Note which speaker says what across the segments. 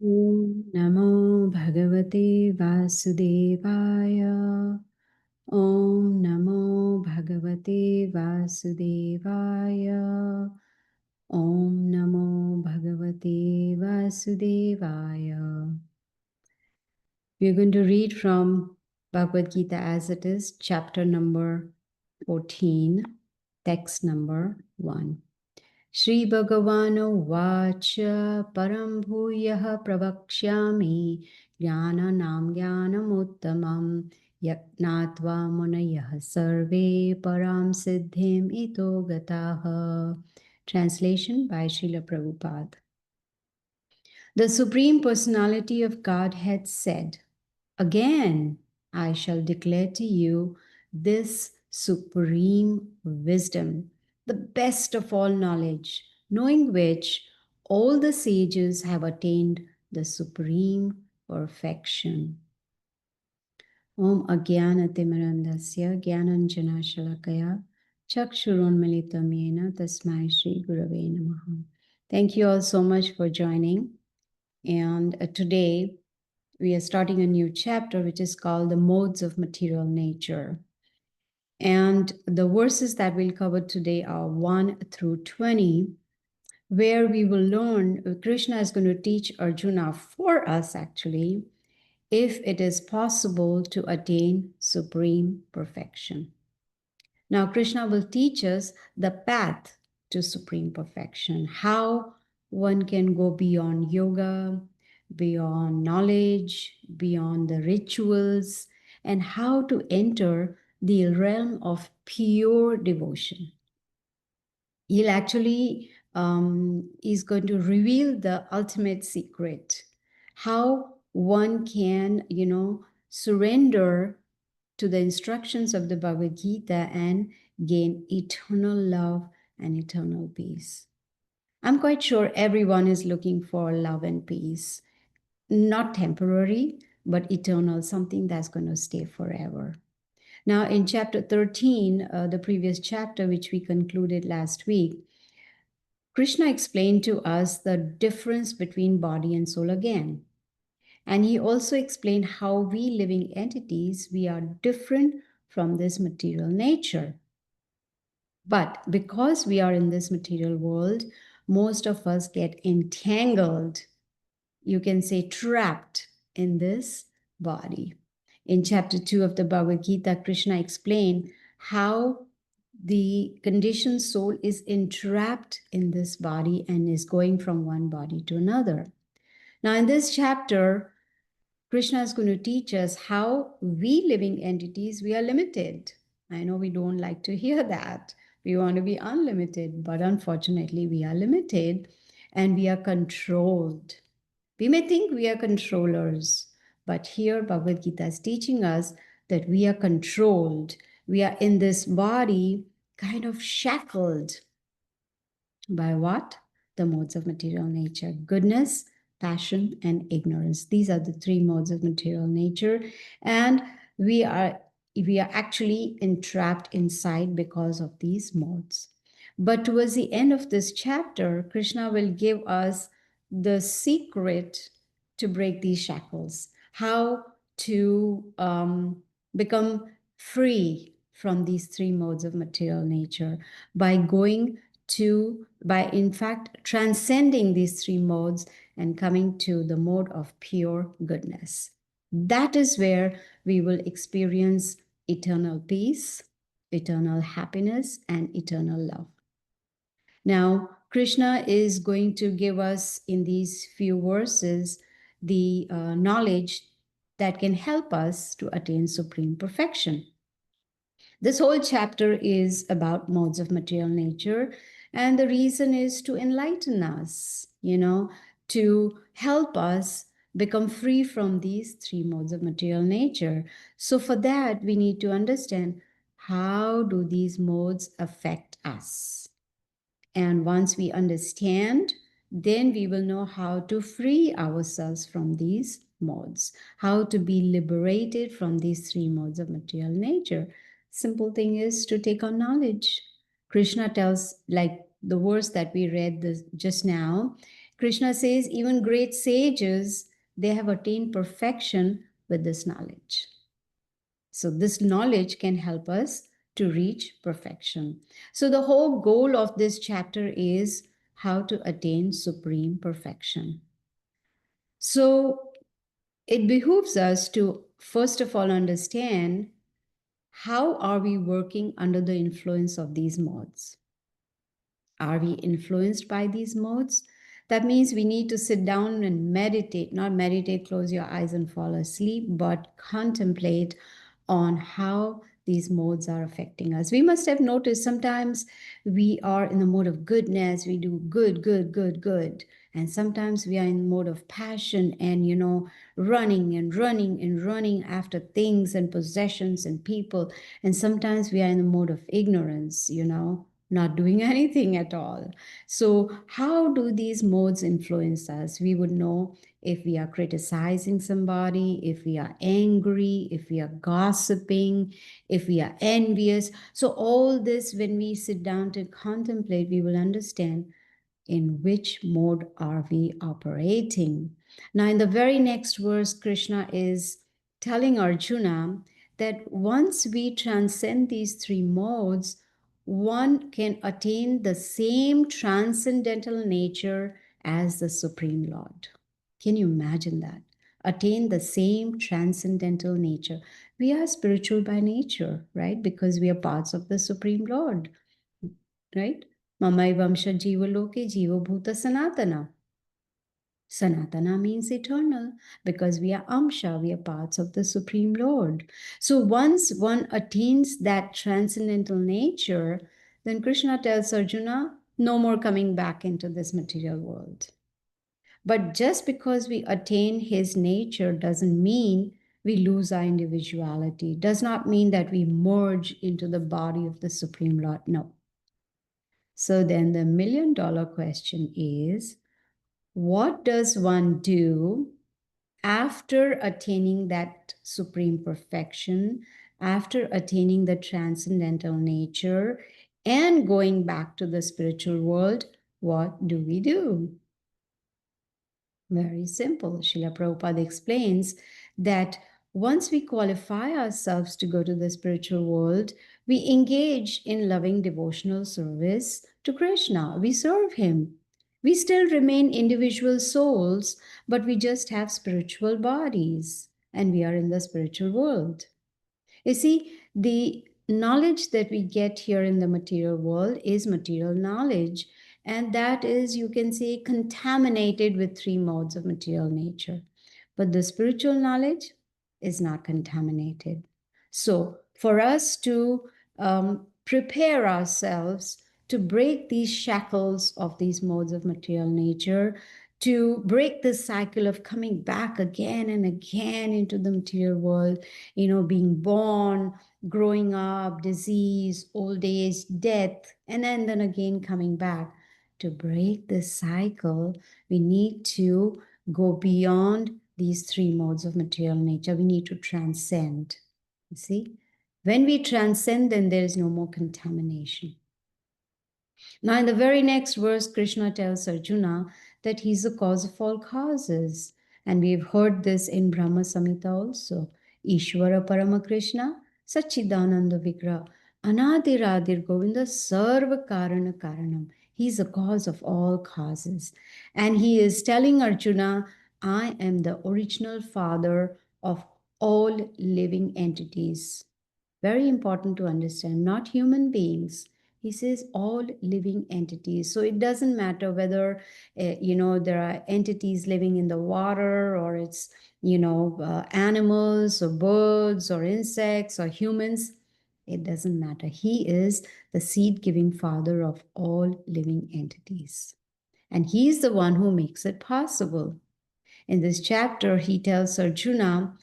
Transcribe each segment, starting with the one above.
Speaker 1: Om Namo Bhagavate Vasudevaya. Om Namo Bhagavate Vasudevaya. Om Namo Bhagavate Vasudevaya. We are going to read from Bhagavad Gita as it is, chapter number 14, text number 1. Shri Bhagavano Vacha Param Bhuyah Pravakshyami Jnananam Jnanamuttamam Yatnatva Munayah Sarve Param Siddhim Ito Gataha. Translation by Srila Prabhupada. The Supreme Personality of Godhead said, "Again, I shall declare to you this supreme wisdom, the best of all knowledge, knowing which all the sages have attained the supreme perfection." Om Agyanatimirandasya Gyananjana Shalakaya Chakshurunmilitam Yena Tasmai Shri Gurave Namaha. Thank you all so much for joining. And today we are starting a new chapter, which is called The Modes of Material Nature. And the verses that we'll cover today are 1 through 20, where we will learn, Krishna is going to teach Arjuna for us actually, if it is possible to attain supreme perfection. Now, Krishna will teach us the path to supreme perfection, how one can go beyond yoga, beyond knowledge, beyond the rituals, and how to enter the realm of pure devotion. He'll actually is going to reveal the ultimate secret, how one can, surrender to the instructions of the Bhagavad Gita and gain eternal love and eternal peace. I'm quite sure everyone is looking for love and peace, not temporary, but eternal, something that's going to stay forever. Now, in chapter 13, the previous chapter, which we concluded last week, Krishna explained to us the difference between body and soul again. And he also explained how we living entities, we are different from this material nature. But because we are in this material world, most of us get entangled, you can say trapped in this body. In chapter 2 of the Bhagavad Gita, Krishna explained how the conditioned soul is entrapped in this body and is going from one body to another. Now, in this chapter, Krishna is going to teach us how we living entities, we are limited. I know we don't like to hear that. We want to be unlimited, but unfortunately we are limited and we are controlled. We may think we are controllers, but here Bhagavad Gita is teaching us that we are controlled. We are in this body kind of shackled by what? The modes of material nature: goodness, passion, and ignorance. These are the three modes of material nature, and we are actually entrapped inside because of these modes. But towards the end of this chapter, Krishna will give us the secret to break these shackles, how to become free from these three modes of material nature by in fact transcending these three modes and coming to the mode of pure goodness. That is where we will experience eternal peace, eternal happiness, and eternal love. Now, Krishna is going to give us in these few verses the knowledge that can help us to attain supreme perfection. This whole chapter is about modes of material nature, and the reason is to enlighten us, to help us become free from these three modes of material nature. So for that, we need to understand, how do these modes affect us? And once we understand, then we will know how to free ourselves from these modes, how to be liberated from these three modes of material nature. Simple thing is to take on knowledge. Krishna tells, like the verse that we read just now, Krishna says even great sages, they have attained perfection with this knowledge. So this knowledge can help us to reach perfection. So the whole goal of this chapter is how to attain supreme perfection. So it behooves us to first of all understand how are we working under the influence of these modes. Are we influenced by these modes? That means we need to sit down and meditate, not meditate, close your eyes and fall asleep, but contemplate on how these modes are affecting us. We must have noticed sometimes we are in the mode of goodness, we do good, good, good, good. And sometimes we are in mode of passion and, running and running and running after things and possessions and people. And sometimes we are in the mode of ignorance, not doing anything at all. So, how do these modes influence us? We would know if we are criticizing somebody, if we are angry, if we are gossiping, if we are envious. So, all this, when we sit down to contemplate, we will understand in which mode are we operating. Now, in the very next verse, Krishna is telling Arjuna that once we transcend these three modes, one can attain the same transcendental nature as the Supreme Lord. Can you imagine that? Attain the same transcendental nature. We are spiritual by nature, right? Because we are parts of the Supreme Lord, right? Mamai Vamsha Jiva Loke Jiva Bhuta Sanatana. Sanatana means eternal because we are Amsha, we are parts of the Supreme Lord. So once one attains that transcendental nature, then Krishna tells Arjuna, no more coming back into this material world. But just because we attain his nature doesn't mean we lose our individuality, does not mean that we merge into the body of the Supreme Lord. No. So then the million-dollar question is, what does one do after attaining that supreme perfection, after attaining the transcendental nature and going back to the spiritual world? What do we do? Very simple. Srila Prabhupada explains that once we qualify ourselves to go to the spiritual world, we engage in loving devotional service to Krishna. We serve him. We still remain individual souls, but we just have spiritual bodies and we are in the spiritual world. You see, the knowledge that we get here in the material world is material knowledge. And that is, you can say, contaminated with three modes of material nature. But the spiritual knowledge is not contaminated. So, for us to prepare ourselves to break these shackles of these modes of material nature, to break this cycle of coming back again and again into the material world, being born, growing up, disease, old age, death, and then again coming back. To break this cycle, we need to go beyond these three modes of material nature. We need to transcend. You see? When we transcend, then there is no more contamination. Now, in the very next verse, Krishna tells Arjuna that he's the cause of all causes. And we've heard this in Brahma Samhita also. Ishvara Parama Krishna, Sachidananda Vigra, Anadiradir Govinda, Sarva Karana Karanam. He's the cause of all causes. And he is telling Arjuna, I am the original father of all living entities. Very important to understand, not human beings. He says all living entities. So it doesn't matter whether, there are entities living in the water or it's, animals or birds or insects or humans. It doesn't matter. He is the seed-giving father of all living entities. And he's the one who makes it possible. In this chapter, he tells Arjuna,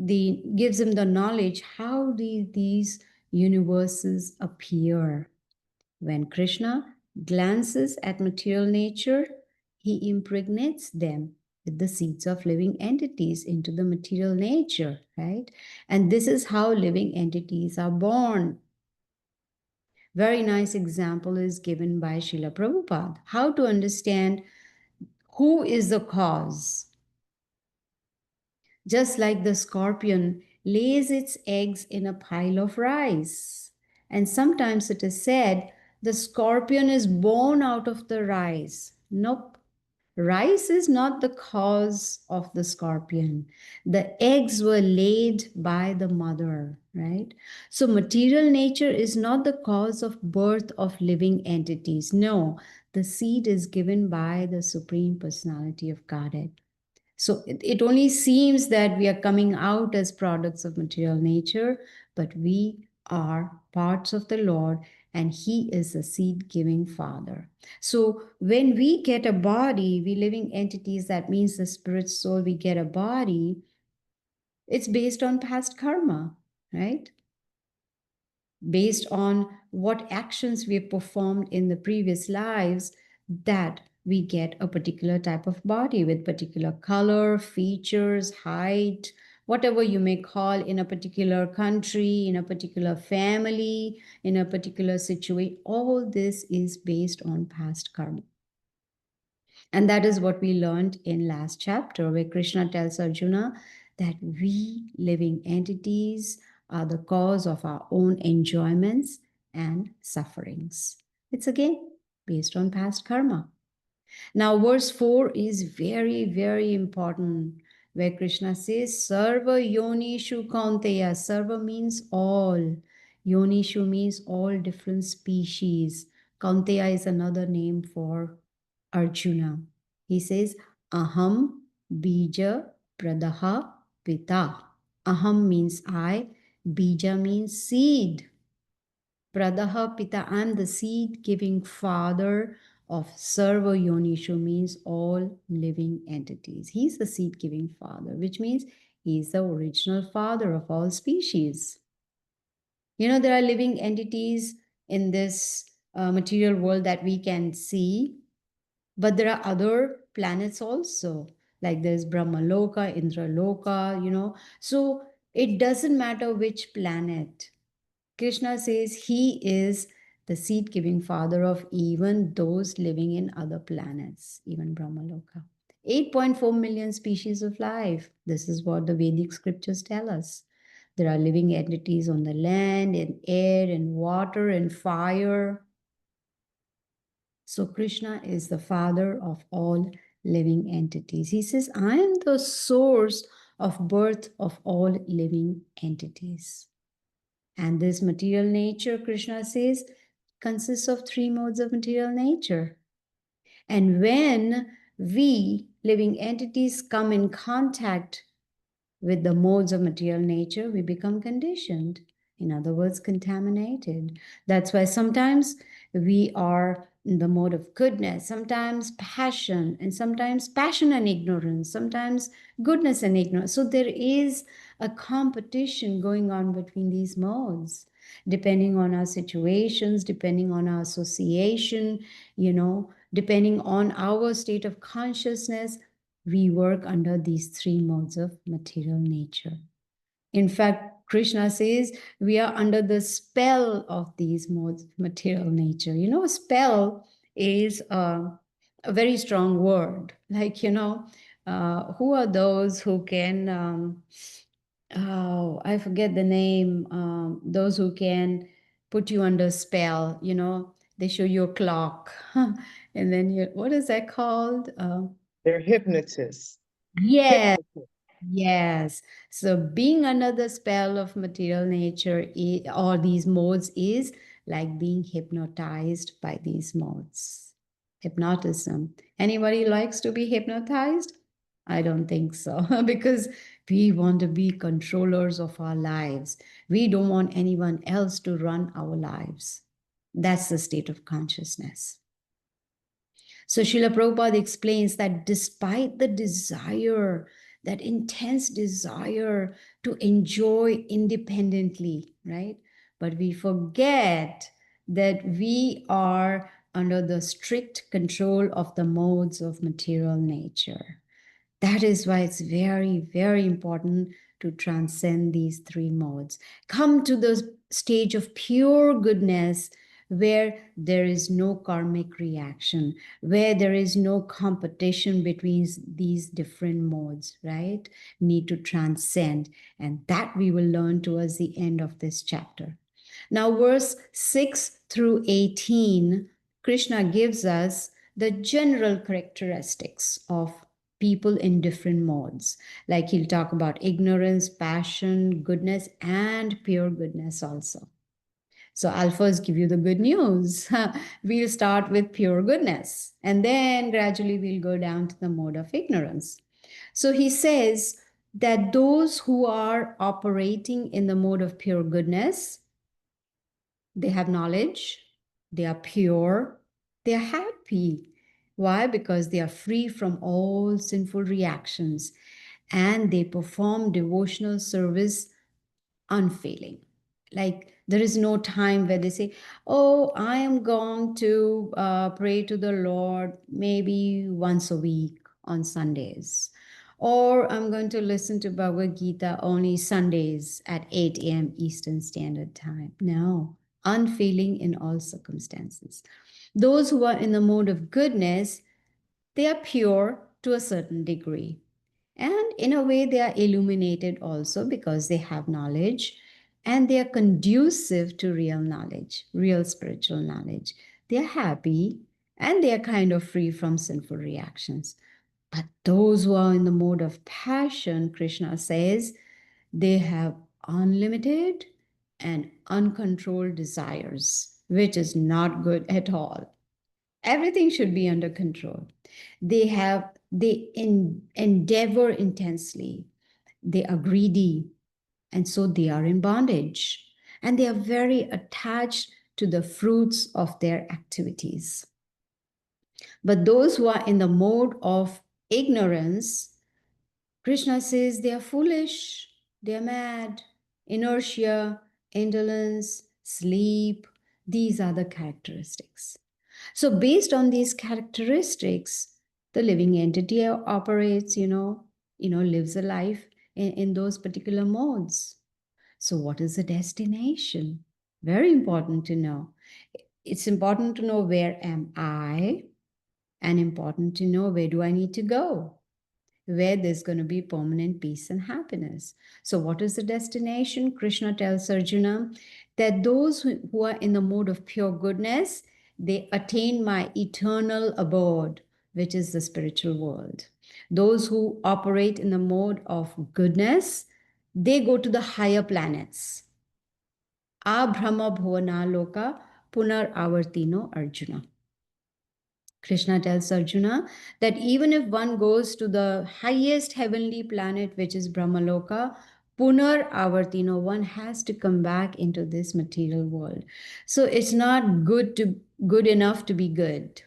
Speaker 1: gives him the knowledge how these universes appear. When Krishna glances at material nature, he impregnates them with the seeds of living entities into the material nature, right? And this is how living entities are born. Very nice example is given by Srila Prabhupada. How to understand Who is the cause? Just like the scorpion lays its eggs in a pile of rice. And sometimes it is said the scorpion is born out of the rice. Nope. Rice is not the cause of the scorpion. The eggs were laid by the mother, right? So material nature is not the cause of birth of living entities. No, the seed is given by the Supreme Personality of Godhead. So it only seems that we are coming out as products of material nature, but we are parts of the Lord, and He is the seed giving Father. So when we get a body, we living entities, that means the spirit soul, we get a body, it's based on past karma, right? Based on what actions we have performed in the previous lives, that we get a particular type of body with particular color, features, height, whatever you may call, in a particular country, in a particular family, in a particular situation. All this is based on past karma. And that is what we learned in last chapter, where Krishna tells Arjuna that we living entities are the cause of our own enjoyments and sufferings. It's again based on past karma. Now, verse 4 is very, very important, where Krishna says, Sarva Yonishu Kaunteya. Sarva means all. Yonishu means all different species. Kaunteya is another name for Arjuna. He says, Aham Bija Pradaha Pita. Aham means I, Bija means seed. Pradaha Pita, I'm the seed giving father of Sarva Yonishu, means all living entities. He's the seed giving father, which means he's the original father of all species. You know, there are living entities in this material world that we can see, but there are other planets also, like there's Brahmaloka, Indraloka, you know. So it doesn't matter which planet. Krishna says he is the seed giving father of even those living in other planets, even Brahmaloka. 8.4 million species of life. This is what the Vedic scriptures tell us. There are living entities on the land, in air, in water, in fire. So Krishna is the father of all living entities. He says, I am the source of birth of all living entities. And this material nature, Krishna says, consists of three modes of material nature. And when we, living entities, come in contact with the modes of material nature, we become conditioned. In other words, contaminated. That's why sometimes we are in the mode of goodness, sometimes passion, and sometimes passion and ignorance, sometimes goodness and ignorance. So there is a competition going on between these modes, depending on our situations, depending on our association, you know, depending on our state of consciousness. We work under these three modes of material nature. In fact, Krishna says we are under the spell of these modes of material nature. You know, spell is a very strong word. Like, you know, who are those who can, oh, I forget the name, those who can put you under spell, you know, they show you a clock. And then you, what is that called?
Speaker 2: They're hypnotists.
Speaker 1: Yes.
Speaker 2: Hypnotists.
Speaker 1: Yes. So being under the spell of material nature or these modes is like being hypnotized by these modes. Hypnotism. Anybody likes to be hypnotized? I don't think so because we want to be controllers of our lives. We don't want anyone else to run our lives. That's the state of consciousness. So Srila Prabhupada explains that despite the desire, that intense desire to enjoy independently, right? But we forget that we are under the strict control of the modes of material nature. That is why it's very, very important to transcend these three modes. Come to the stage of pure goodness where there is no karmic reaction, where there is no competition between these different modes, right? Need to transcend. And that we will learn towards the end of this chapter. Now, verse 6 through 18, Krishna gives us the general characteristics of people in different modes. Like he'll talk about ignorance, passion, goodness, and pure goodness also. So I'll first give you the good news. We'll start with pure goodness, and then gradually we'll go down to the mode of ignorance. So he says that those who are operating in the mode of pure goodness, they have knowledge, they are pure, they are happy. Why? Because they are free from all sinful reactions and they perform devotional service unfailing. Like there is no time where they say, oh, I am going to pray to the Lord maybe once a week on Sundays. Or I'm going to listen to Bhagavad Gita only Sundays at 8 a.m. Eastern Standard Time. No, unfailing in all circumstances. Those who are in the mode of goodness, they are pure to a certain degree. And in a way, they are illuminated also because they have knowledge and they are conducive to real knowledge, real spiritual knowledge. They are happy and they are kind of free from sinful reactions. But those who are in the mode of passion, Krishna says, they have unlimited and uncontrolled desires, which is not good at all. Everything should be under control. They endeavor intensely. They are greedy, and so they are in bondage. And they are very attached to the fruits of their activities. But those who are in the mode of ignorance, Krishna says they are foolish, they are mad, inertia, indolence, sleep. These are the characteristics. So, based on these characteristics, the living entity operates, lives a life in those particular modes. So, what is the destination? Very important to know. It's important to know where am I, and important to know where do I need to go, where there's going to be permanent peace and happiness. So, what is the destination? Krishna tells Arjuna that those who are in the mode of pure goodness, they attain my eternal abode, which is the spiritual world. Those who operate in the mode of goodness, they go to the higher planets. Abhrama bhuvana loka punar avartino Arjuna. Krishna tells Arjuna that even if one goes to the highest heavenly planet, which is Brahmaloka, Punar Avartino, one has to come back into this material world. So it's not good enough to be good.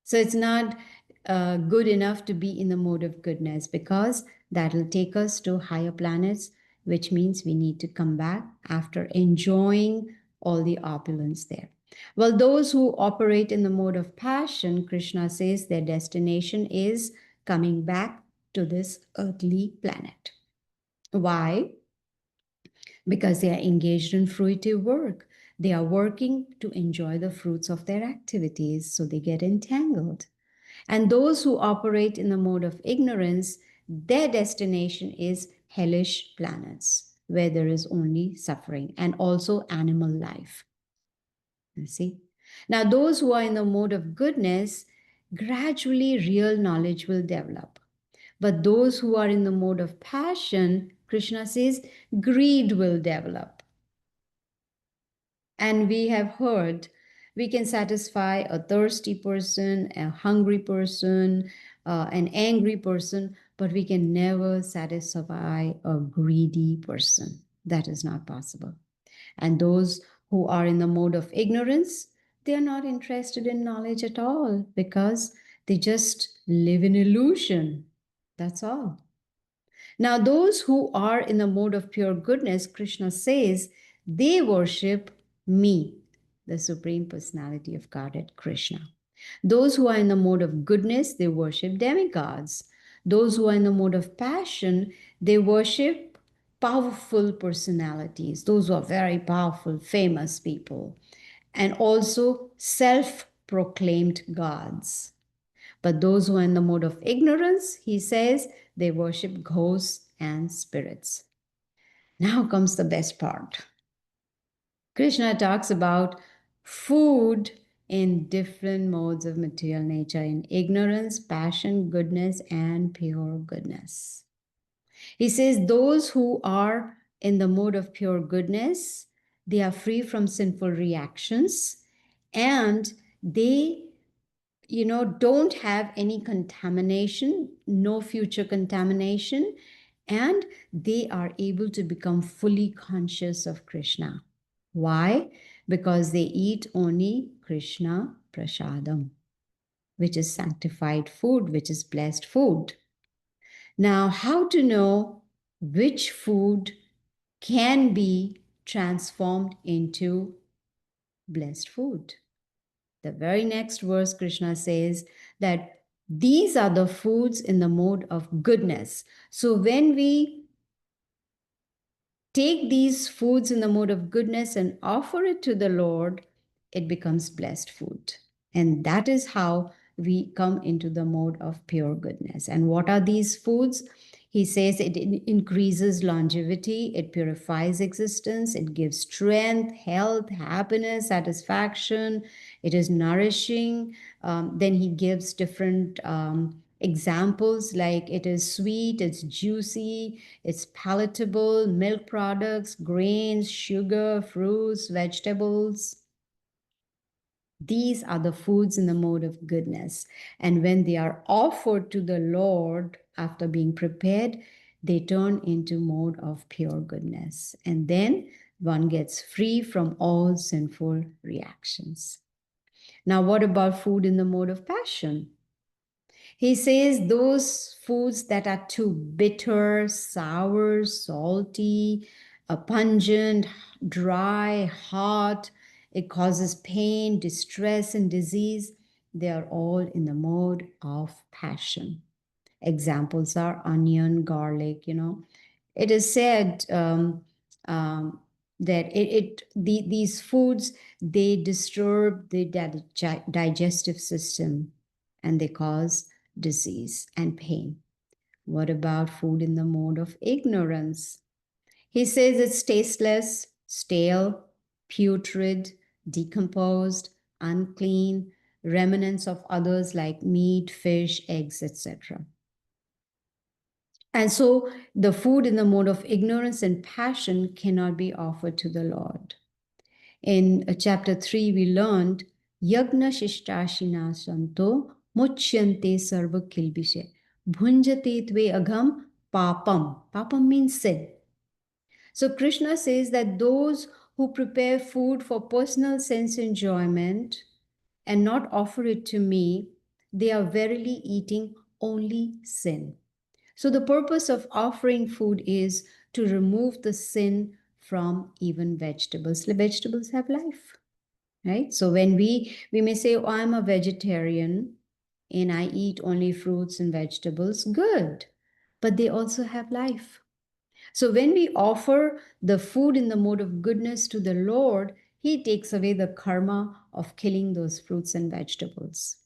Speaker 1: So it's not good enough to be in the mode of goodness because that will take us to higher planets, which means we need to come back after enjoying all the opulence there. Well, those who operate in the mode of passion, Krishna says their destination is coming back to this earthly planet. Why? Because they are engaged in fruitive work. They are working to enjoy the fruits of their activities, so they get entangled. And those who operate in the mode of ignorance, their destination is hellish planets, where there is only suffering and also animal life. You see? Now, those who are in the mode of goodness, gradually real knowledge will develop. But those who are in the mode of passion, Krishna says, greed will develop. And we have heard we can satisfy a thirsty person, a hungry person, an angry person, but we can never satisfy a greedy person. That is not possible. And those who are in the mode of ignorance, they are not interested in knowledge at all because they just live in illusion. That's all. Now, those who are in the mode of pure goodness, Krishna says, they worship me, the Supreme Personality of Godhead, Krishna. Those who are in the mode of goodness, they worship demigods. Those who are in the mode of passion, they worship powerful personalities. Those who are very powerful, famous people. and also self-proclaimed gods. But those who are in the mode of ignorance, he says, they worship ghosts and spirits. Now comes the best part. Krishna talks about food in different modes of material nature, in ignorance, passion, goodness, and pure goodness. He says those who are in the mode of pure goodness, they are free from sinful reactions, and they don't have any contamination, no future contamination, and they are able to become fully conscious of Krishna. Why? Because they eat only Krishna prasadam, which is sanctified food, which is blessed food. Now, how to know which food can be transformed into blessed food? The very next verse, Krishna says that these are the foods in the mode of goodness. So when we take these foods in the mode of goodness and offer it to the Lord, it becomes blessed food. And that is how we come into the mode of pure goodness. And what are these foods? He says it increases longevity, it purifies existence, it gives strength, health, happiness, satisfaction, it is nourishing. Then he gives different examples, like it is sweet, it's juicy, it's palatable, milk products, grains, sugar, fruits, vegetables. These are the foods in the mode of goodness. And when they are offered to the Lord after being prepared, they turn into mode of pure goodness. And then one gets free from all sinful reactions. Now, what about food in the mode of passion? He says those foods that are too bitter, sour, salty, pungent, dry, hot, it causes pain, distress, and disease. They are all in the mode of passion. Examples are onion, garlic, It is said that these foods, they disturb the digestive system, and they cause disease and pain. What about food in the mode of ignorance? He says it's tasteless, stale, putrid, decomposed, unclean, remnants of others like meat, fish, eggs, etc. And so the food in the mode of ignorance and passion cannot be offered to the Lord. In chapter 3, we learned Yagna Shishtashina Santo Muchyante Sarva Kilbishe Bhunjate Tve Agham Papam. Papam means sin. So Krishna says that those who prepare food for personal sense enjoyment and not offer it to me, they are verily eating only sin. So the purpose of offering food is to remove the sin from even vegetables. The vegetables have life, right? So when we may say, oh, I'm a vegetarian and I eat only fruits and vegetables, good, but they also have life. So when we offer the food in the mode of goodness to the Lord, he takes away the karma of killing those fruits and vegetables.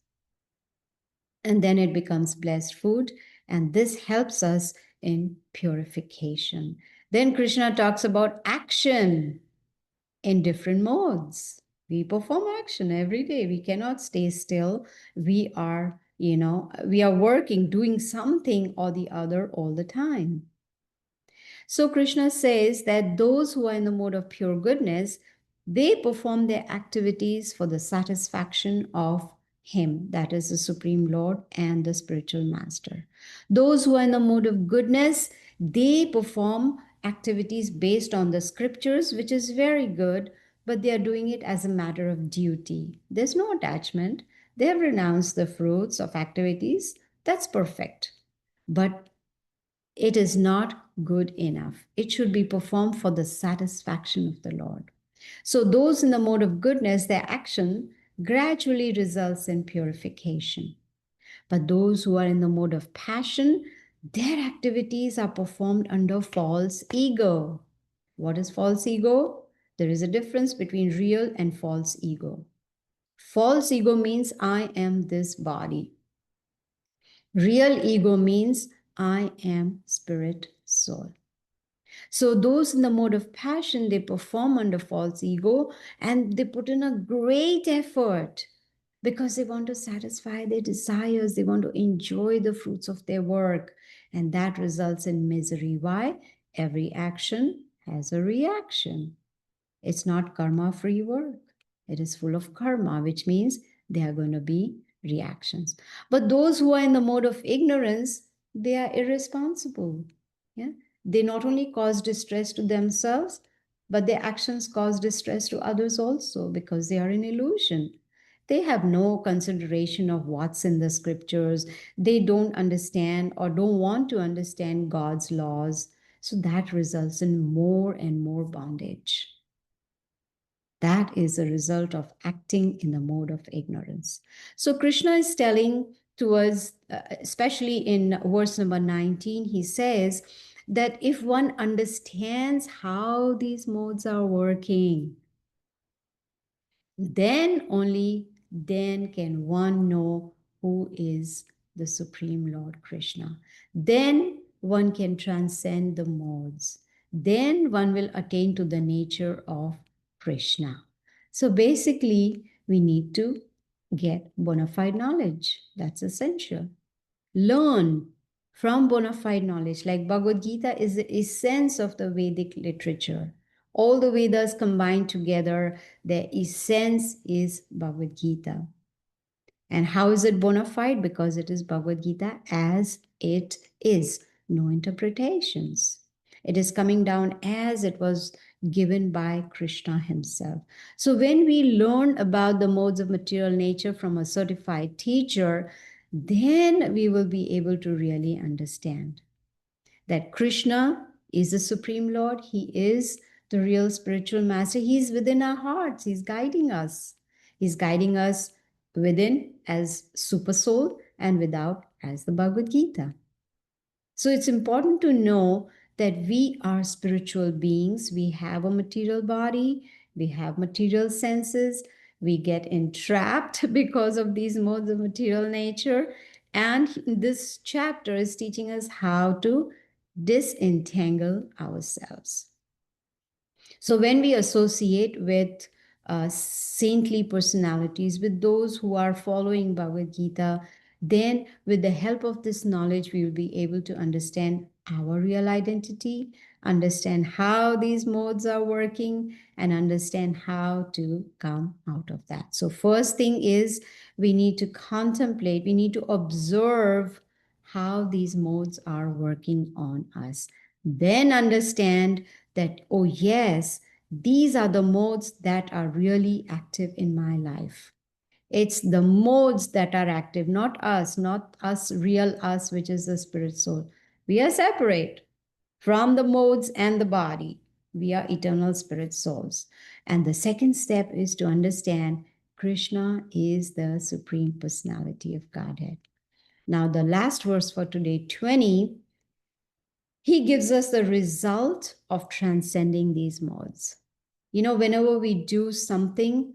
Speaker 1: And then it becomes blessed food, and this helps us in purification. Then Krishna talks about action in different modes. We perform action every day. We cannot stay still. We are working, doing something or the other all the time. So Krishna says that those who are in the mode of pure goodness, they perform their activities for the satisfaction of him, that is the Supreme Lord and the spiritual master. Those who are in the mode of goodness, they perform activities based on the scriptures, which is very good, but they are doing it as a matter of duty. There's no attachment. They have renounced the fruits of activities. That's perfect. But it is not good enough. It should be performed for the satisfaction of the Lord. So those in the mode of goodness, their action gradually results in purification. But those who are in the mode of passion, their activities are performed under false ego. What is false ego? There is a difference between real and false ego. False ego means I am this body. Real ego means I am spirit soul. So those in the mode of passion, they perform under false ego and they put in a great effort because they want to satisfy their desires. They want to enjoy the fruits of their work. And that results in misery. Why? Every action has a reaction. It's not karma free work. It is full of karma, which means there are going to be reactions. But those who are in the mode of ignorance, they are irresponsible. Yeah. They not only cause distress to themselves, but their actions cause distress to others also because they are in illusion. They have no consideration of what's in the scriptures. They don't understand or don't want to understand God's laws. So that results in more and more bondage. That is a result of acting in the mode of ignorance. So Krishna is telling to us, especially in verse number 19, he says that if one understands how these modes are working, then only then can one know who is the Supreme Lord Krishna. Then one can transcend the modes. Then one will attain to the nature of Krishna. So basically, we need to get bona fide knowledge. That's essential. Learn from bona fide knowledge. Like Bhagavad Gita is the essence of the Vedic literature. All the Vedas combined together, their essence is Bhagavad Gita. And how is it bona fide? Because it is Bhagavad Gita as it is, no interpretations. It is coming down as it was given by Krishna himself. So when we learn about the modes of material nature from a certified teacher, then we will be able to really understand that Krishna is the Supreme Lord. He is the real spiritual master. He's within our hearts. He's guiding us. He's guiding us within as super soul and without as the Bhagavad Gita. So it's important to know that we are spiritual beings. We have a material body, we have material senses, we get entrapped because of these modes of material nature. And this chapter is teaching us how to disentangle ourselves. So when we associate with saintly personalities, with those who are following Bhagavad Gita, then with the help of this knowledge, we will be able to understand our real identity, understand how these modes are working, and understand how to come out of that. So first thing is we need to contemplate, we need to observe how these modes are working on us. Then understand that, oh, yes, these are the modes that are really active in my life. It's the modes that are active, not us, real us, which is the spirit soul. We are separate from the modes and the body. We are eternal spirit souls. And the second step is to understand Krishna is the Supreme Personality of Godhead. Now, the last verse for today, 20, he gives us the result of transcending these modes. You know, whenever we do something,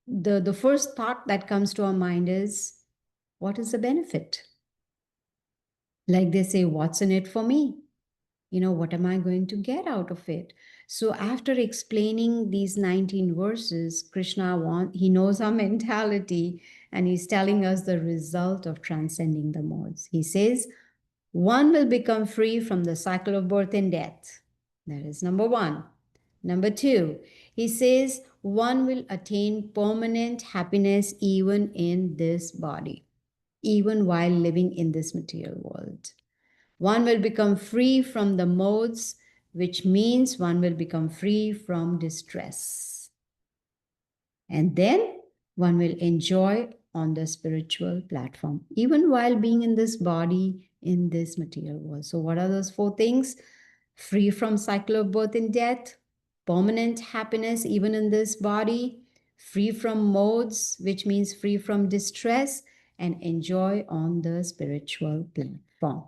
Speaker 1: the first thought that comes to our mind is, what is the benefit? Like they say, what's in it for me? You know, what am I going to get out of it? So after explaining these 19 verses, he knows our mentality, and he's telling us the result of transcending the modes. He says, one will become free from the cycle of birth and death. That is number one. Number two, he says one will attain permanent happiness even in this body, even while living in this material world. One will become free from the modes, which means one will become free from distress. And then one will enjoy on the spiritual platform, even while being in this body, in this material world. So what are those four things? Free from cycle of birth and death, permanent happiness even in this body, free from modes, which means free from distress, and enjoy on the spiritual platform.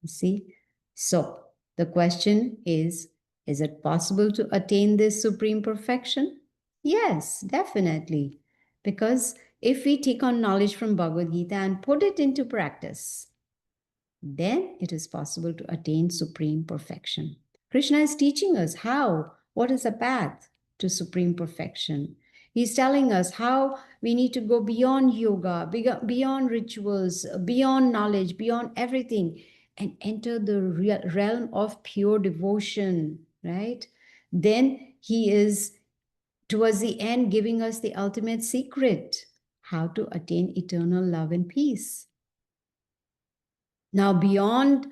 Speaker 1: You see? So the question is, Is it possible to attain this supreme perfection? Yes, definitely. Because if we take on knowledge from Bhagavad Gita and put it into practice, then it is possible to attain supreme perfection. Krishna is teaching us how, what is the path to supreme perfection. He's telling us how we need to go beyond yoga, beyond rituals, beyond knowledge, beyond everything, and enter the realm of pure devotion, right? Then he is, towards the end, giving us the ultimate secret how to attain eternal love and peace. Now, beyond,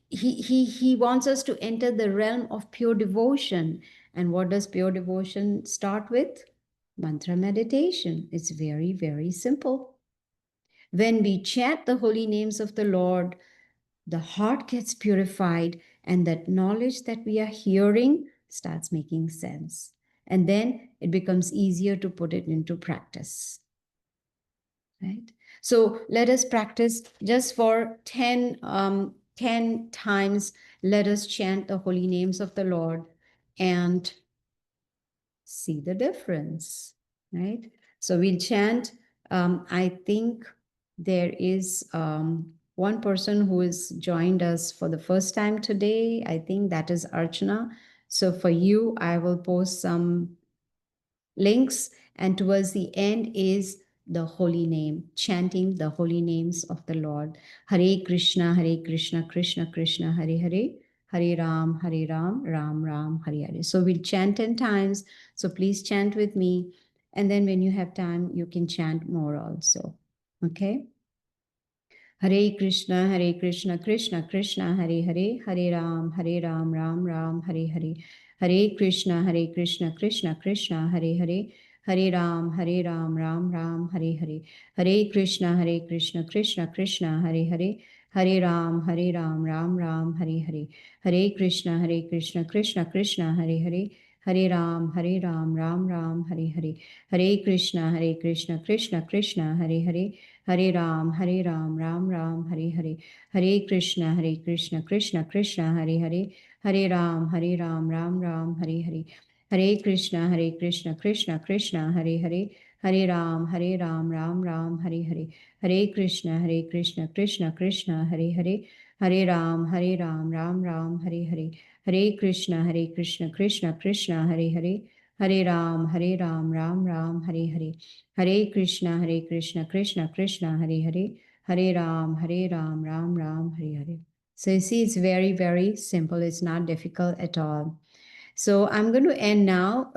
Speaker 1: he wants us to enter the realm of pure devotion. And what does pure devotion start with? Mantra meditation. It's very, very simple. When we chant the holy names of the Lord, the heart gets purified, and that knowledge that we are hearing starts making sense. And then it becomes easier to put it into practice. Right? So let us practice just for 10 times. Let us chant the holy names of the Lord and see the difference, right? So we'll chant. I think there is one person who has joined us for the first time today. I think that is Archana. So for you, I will post some links, and towards the end is the holy name, chanting the holy names of the Lord. Hare Krishna, Krishna Krishna, Hare Hare, Hare Ram, Ram Ram, Hare Hare. So we'll chant 10 times. So please chant with me. And then when you have time, you can chant more also. Okay? Hare Krishna, Krishna Krishna, Hare Hare, Hare Ram, Ram Ram, Hare Hare. Hare Krishna, Krishna Krishna, Hare Hare, Hare Ram, Ram Ram, Hare Hare. Hare Krishna, Krishna Krishna, Hare Hare, Hare Ram, Ram Ram, Hare Hare. Hare Krishna, Krishna Krishna, Hare Hare, Hare Ram, Ram Ram, Hare Hare. Hare Krishna, Krishna Krishna, Hare Hare, Hare Ram, Ram Ram, Hare Hare. Hare Krishna, Krishna Krishna, Hare Hare, Hare Ram, Ram Ram, Hare Hare. Hare Krishna, Krishna Krishna, Hare Hare, Hare Ram, Ram Ram, Hare Hare. Hare Krishna, Krishna Krishna, Hare Hare, Hare Ram, Ram Ram, Hare Hare. Hare Krishna, Krishna Krishna, Hare Hare, Hare Ram, Ram Ram, Hare Hare. Hare Krishna, Krishna Krishna, Hare Hare, Hare Ram, Ram Ram, Hare Hare. So you see, it's very, very simple. It's not difficult at all. So I'm going to end now.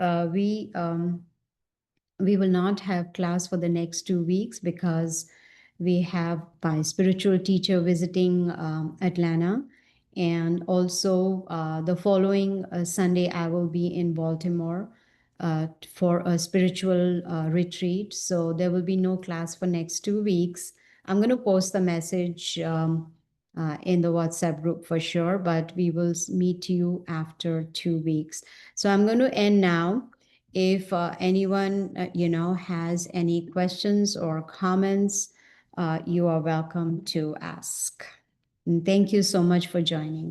Speaker 1: We will not have class for the next 2 weeks because we have my spiritual teacher visiting Atlanta. And also the following Sunday, I will be in Baltimore for a spiritual retreat. So there will be no class for next 2 weeks. I'm going to post the message in the WhatsApp group for sure, but we will meet you after 2 weeks. So I'm going to end now. If anyone has any questions or comments, you are welcome to ask. And thank you so much for joining.